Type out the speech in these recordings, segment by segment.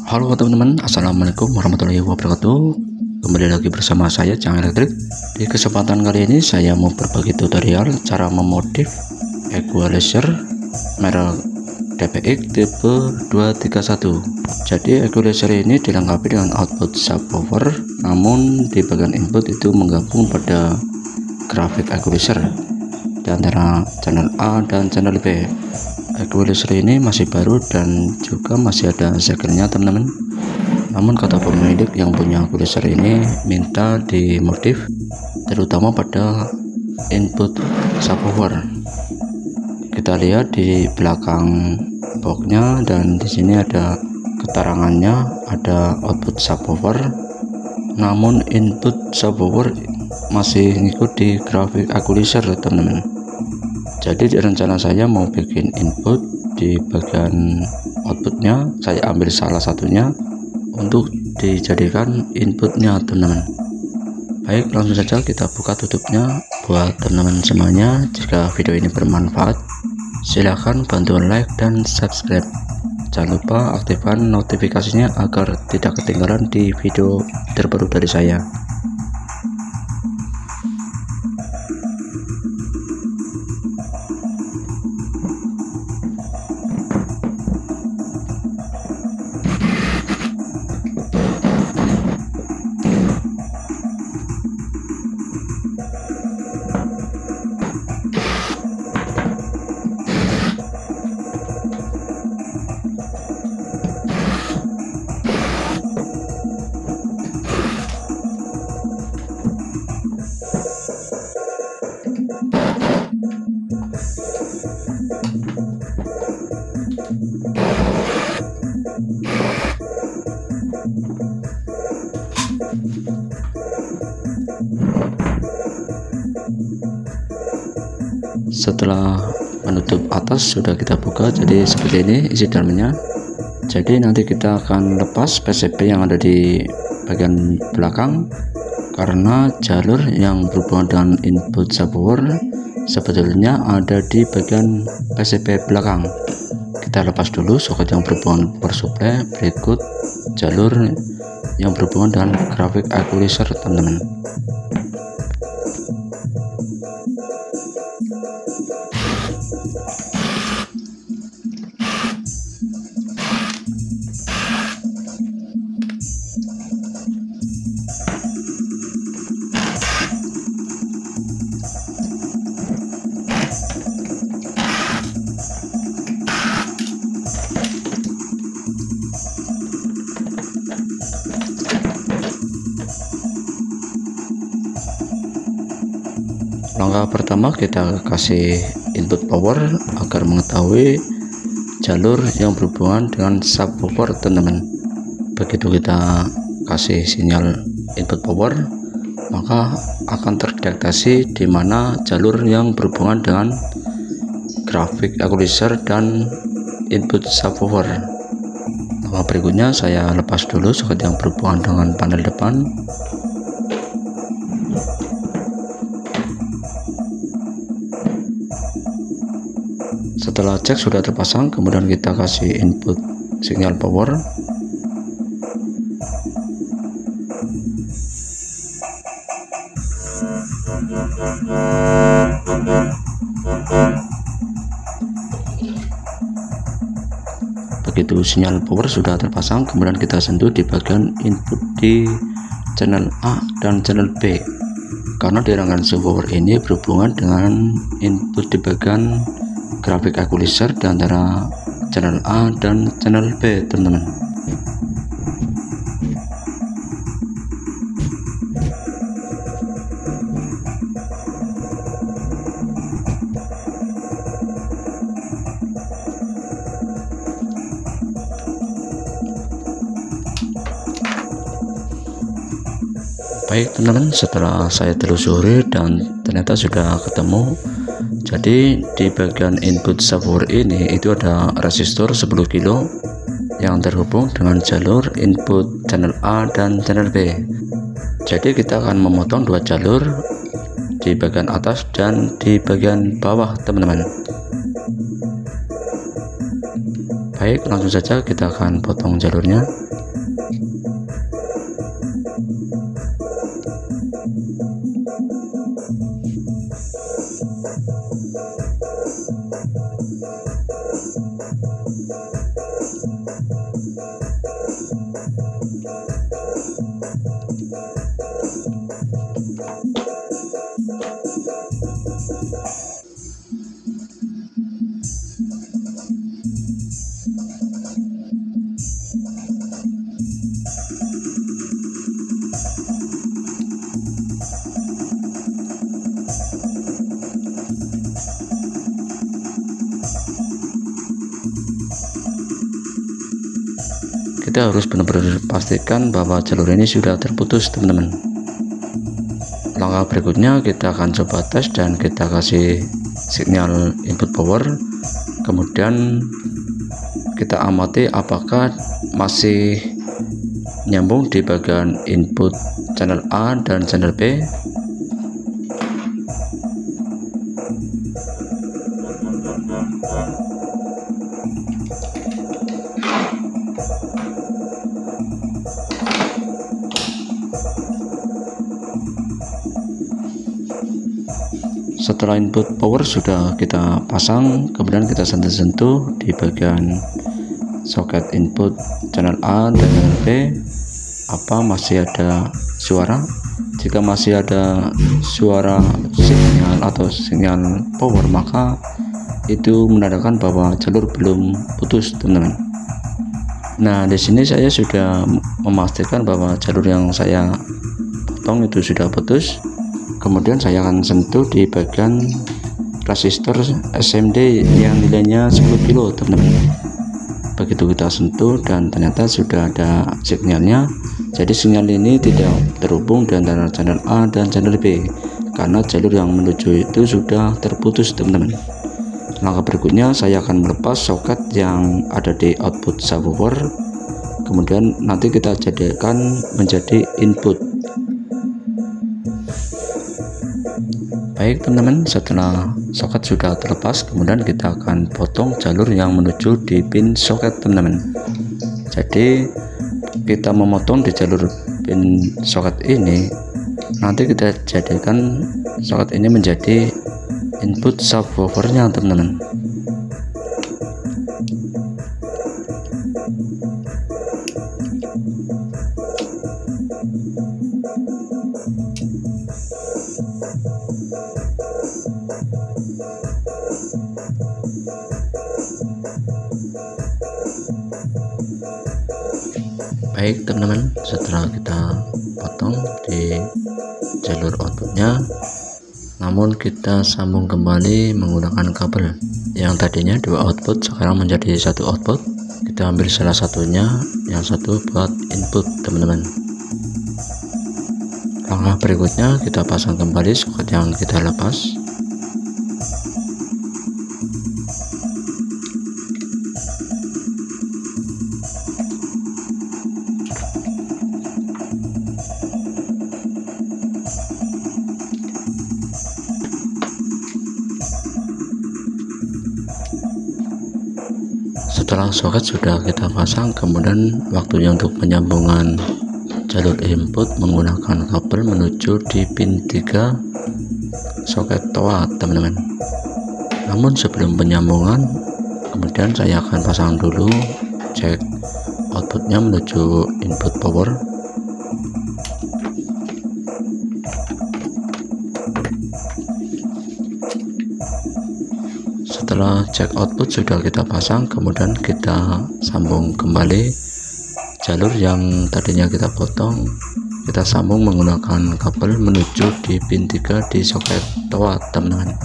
Halo teman-teman, assalamualaikum warahmatullahi wabarakatuh. Kembali lagi bersama saya Cang Elektrik. Di kesempatan kali ini saya mau berbagi tutorial cara memodif equalizer merek DPX tipe 231. Jadi equalizer ini dilengkapi dengan output subwoofer, namun di bagian input itu menggabung pada grafik equalizer di antara channel A dan channel B. Equalizer ini masih baru dan juga masih ada segelnya teman-teman. Namun kata pemilik yang punya equalizer ini minta dimodif terutama pada input subwoofer. Kita lihat di belakang boxnya dan di sini ada keterangannya, ada output subwoofer, namun input subwoofer masih ngikuti grafik equalizer teman-teman. Jadi rencana saya mau bikin input di bagian outputnya, saya ambil salah satunya untuk dijadikan inputnya teman-teman. Baik, langsung saja kita buka tutupnya. Buat teman-teman semuanya, jika video ini bermanfaat silahkan bantu like dan subscribe. Jangan lupa aktifkan notifikasinya agar tidak ketinggalan di video terbaru dari saya. Setelah menutup atas sudah kita buka, jadi seperti ini isi dalamnya. Jadi nanti kita akan lepas PCB yang ada di bagian belakang karena jalur yang berhubungan dengan input subwoofer sebetulnya ada di bagian PCB belakang. Kita lepas dulu soket yang berhubungan power supply, berikut jalur yang berhubungan dengan grafik equalizer teman-teman. Langkah pertama kita kasih input power agar mengetahui jalur yang berhubungan dengan subwoofer teman-teman. Begitu kita kasih sinyal input power, maka akan terdeteksi di mana jalur yang berhubungan dengan grafik equalizer dan input subwoofer. Langkah berikutnya saya lepas dulu soket yang berhubungan dengan panel depan. Setelah cek sudah terpasang, kemudian kita kasih input sinyal power. Begitu sinyal power sudah terpasang, kemudian kita sentuh di bagian input di channel A dan channel B, karena di rangkaian subwoofer ini berhubungan dengan input di bagian grafik equalizer di antara channel A dan channel B teman-teman. Baik teman-teman, setelah saya telusuri dan ternyata sudah ketemu. Jadi di bagian input subwoofer ini itu ada resistor 10 kilo yang terhubung dengan jalur input channel A dan channel B. Jadi kita akan memotong dua jalur di bagian atas dan di bagian bawah teman-teman. Baik, langsung saja kita akan potong jalurnya. Kita harus benar-benar pastikan bahwa jalur ini sudah terputus, teman-teman. Langkah berikutnya kita akan coba tes dan kita kasih sinyal input power, kemudian kita amati apakah masih nyambung di bagian input channel A dan channel B. Setelah input power sudah kita pasang, kemudian kita sentuh-sentuh di bagian soket input channel A dan channel B, apa masih ada suara. Jika masih ada suara sinyal atau sinyal power, maka itu menandakan bahwa jalur belum putus, teman-teman. Nah, di sini saya sudah memastikan bahwa jalur yang saya potong itu sudah putus. Kemudian saya akan sentuh di bagian resistor SMD yang nilainya 10 kilo, teman-teman. Begitu kita sentuh dan ternyata sudah ada sinyalnya. Jadi sinyal ini tidak terhubung di antara channel A dan channel B karena jalur yang menuju itu sudah terputus, teman-teman. Langkah berikutnya saya akan melepas soket yang ada di output subwoofer, kemudian nanti kita jadikan menjadi input. Baik, teman-teman, setelah soket sudah terlepas, kemudian kita akan potong jalur yang menuju di pin soket, teman-teman. Jadi kita memotong di jalur pin soket ini, nanti kita jadikan soket ini menjadi input subwoofernya, teman-teman. Baik, teman-teman, setelah kita potong di jalur outputnya, namun kita sambung kembali menggunakan kabel yang tadinya 2 output sekarang menjadi 1 output. Kita ambil salah satunya, yang satu buat input, teman-teman. Langkah berikutnya kita pasang kembali soket yang kita lepas. Setelah soket sudah kita pasang, kemudian waktunya untuk penyambungan jalur input menggunakan kabel menuju di pin 3 soket toa, teman-teman. Namun sebelum penyambungan, kemudian saya akan pasang dulu cek outputnya menuju input power. Setelah cek output sudah kita pasang, kemudian kita sambung kembali jalur yang tadinya kita potong, kita sambung menggunakan kabel menuju di pin 3 di soket toa, teman-teman.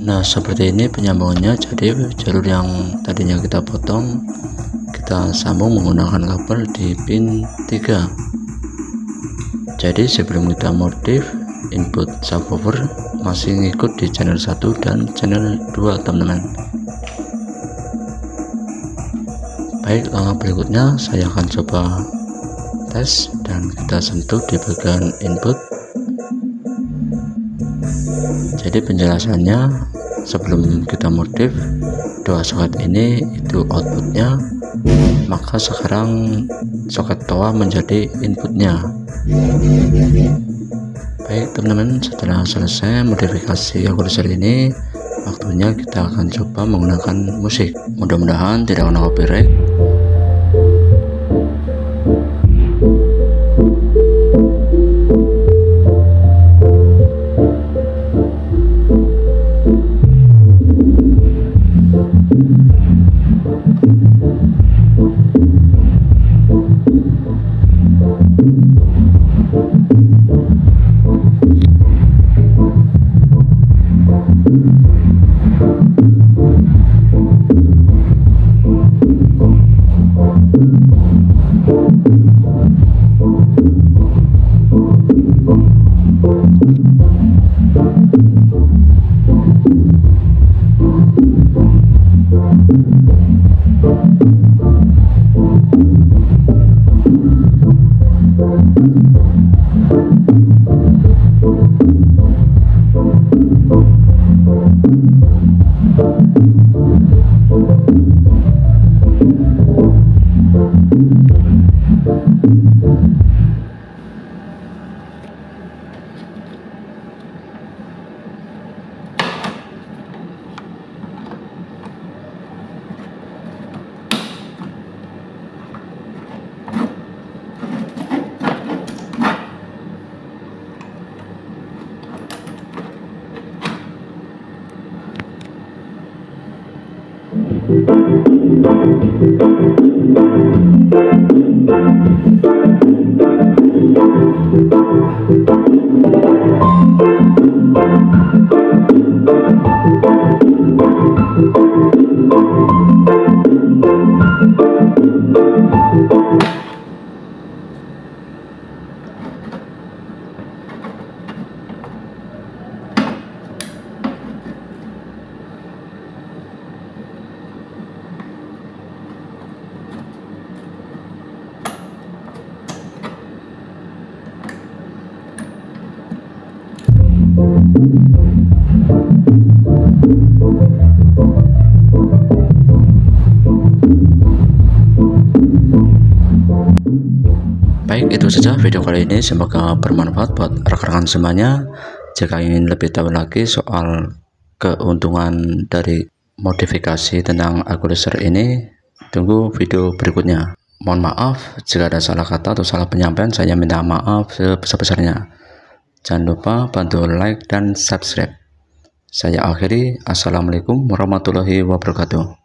Nah, seperti ini penyambungannya. Jadi jalur yang tadinya kita potong kita sambung menggunakan kabel di pin 3. Jadi sebelum kita modif, input subwoofer masih ngikut di channel 1 dan channel 2, teman-teman. Baik, langkah berikutnya saya akan coba tes dan kita sentuh di bagian input. Jadi penjelasannya, sebelum kita modif 2 soket ini itu outputnya maka sekarang soket toa menjadi inputnya. Baik teman-teman, setelah selesai modifikasi equalizer ini, waktunya kita akan coba menggunakan musik. Mudah-mudahan tidak kena copyright. Baik, itu saja video kali ini, semoga bermanfaat buat rekan-rekan semuanya. Jika ingin lebih tahu lagi soal keuntungan dari modifikasi tentang equalizer ini, tunggu video berikutnya. Mohon maaf jika ada salah kata atau salah penyampaian, saya minta maaf sebesar-besarnya. Jangan lupa bantu like dan subscribe. Saya akhiri, assalamualaikum warahmatullahi wabarakatuh.